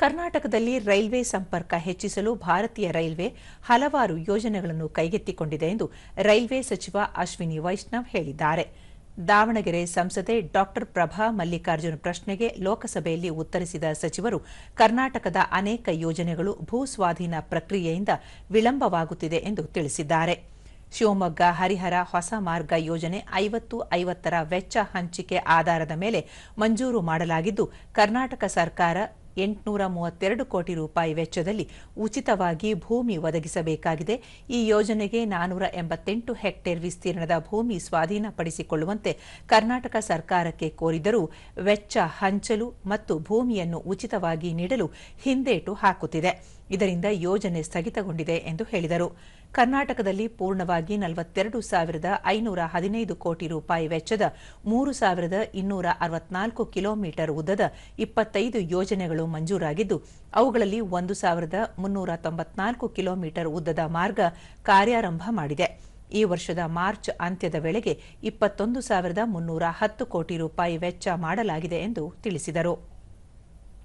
ಕರ್ನಾಟಕದಲ್ಲಿ ರೈಲ್ವೆ ಸಂಪರ್ಕ ಹೆಚ್ಚಿಸಲು ಭಾರತೀಯ ರೈಲ್ವೆ ಹಲವಾರು ಯೋಜನೆಗಳನ್ನು ಕೈಗೆತ್ತಿಕೊಂಡಿದೆ ಎಂದು ರೈಲ್ವೆ ಸಚಿವ ಅಶ್ವಿನಿ ವೈಷ್ಣವ್ ಹೇಳಿದ್ದಾರೆ. ದಾವಣಗೆರೆ ಸಂಸದೆ ಡಾ ಪ್ರಭಾ ಮಲ್ಲಿಕಾರ್ಜುನ್ ಪ್ರಶ್ನೆಗೆ ಲೋಕಸಭೆಯಲ್ಲಿ ಉತ್ತರಿಸಿದ ಸಚಿವರು, ಕರ್ನಾಟಕದ ಅನೇಕ ಯೋಜನೆಗಳು ಭೂ ಸ್ವಾಧೀನ ಪ್ರಕ್ರಿಯೆಯಿಂದ ವಿಳಂಬವಾಗುತ್ತಿದೆ ಎಂದು ತಿಳಿಸಿದ್ದಾರೆ. ಶಿವಮೊಗ್ಗ ಹರಿಹರ ಹೊಸ ಮಾರ್ಗ ಯೋಜನೆ 50-50ರ ವೆಚ್ಚ ಹಂಚಿಕೆ ಆಧಾರದ ಮೇಲೆ ಮಂಜೂರು ಮಾಡಲಾಗಿದ್ದು, ಕರ್ನಾಟಕ ಸರ್ಕಾರ 832 ಕೋಟಿ ರೂಪಾಯಿ ವೆಚ್ಚದಲ್ಲಿ ಉಚಿತವಾಗಿ ಭೂಮಿ ಒದಗಿಸಬೇಕಾಗಿದೆ. ಈ ಯೋಜನೆಗೆ 488 ಹೆಕ್ಟೇರ್ ವಿಸ್ತೀರ್ಣದ ಭೂಮಿ ಸ್ವಾಧೀನಪಡಿಸಿಕೊಳ್ಳುವಂತೆ ಕರ್ನಾಟಕ ಸರ್ಕಾರಕ್ಕೆ ಕೋರಿದರೂ ವೆಚ್ಚ ಹಂಚಲು ಮತ್ತು ಭೂಮಿಯನ್ನು ಉಚಿತವಾಗಿ ನೀಡಲು ಹಿಂದೇಟು ಹಾಕುತ್ತಿದೆ. ಇದರಿಂದ ಯೋಜನೆ ಸ್ಥಗಿತಗೊಂಡಿದೆ ಎಂದು ಹೇಳಿದರು. ಕರ್ನಾಟಕದಲ್ಲಿ ಪೂರ್ಣವಾಗಿ 42,515 ಕೋಟಿ ರೂಪಾಯಿ ವೆಚ್ಚದ 3,264 ಕಿಲೋಮೀಟರ್ ಉದ್ದದ 25 ಯೋಜನೆಗಳು ಮಂಜೂರಾಗಿದ್ದು, ಅವುಗಳಲ್ಲಿ 1,394 ಕಿಲೋಮೀಟರ್ ಉದ್ದದ ಮಾರ್ಗ ಕಾರ್ಯಾರಂಭ ಮಾಡಿದೆ. ಈ ವರ್ಷದ ಮಾರ್ಚ್ ಅಂತ್ಯದ ವೇಳೆಗೆ 21,310 ಕೋಟಿ ರೂಪಾಯಿ ವೆಚ್ಚ ಮಾಡಲಾಗಿದೆ ಎಂದು ತಿಳಿಸಿದರು.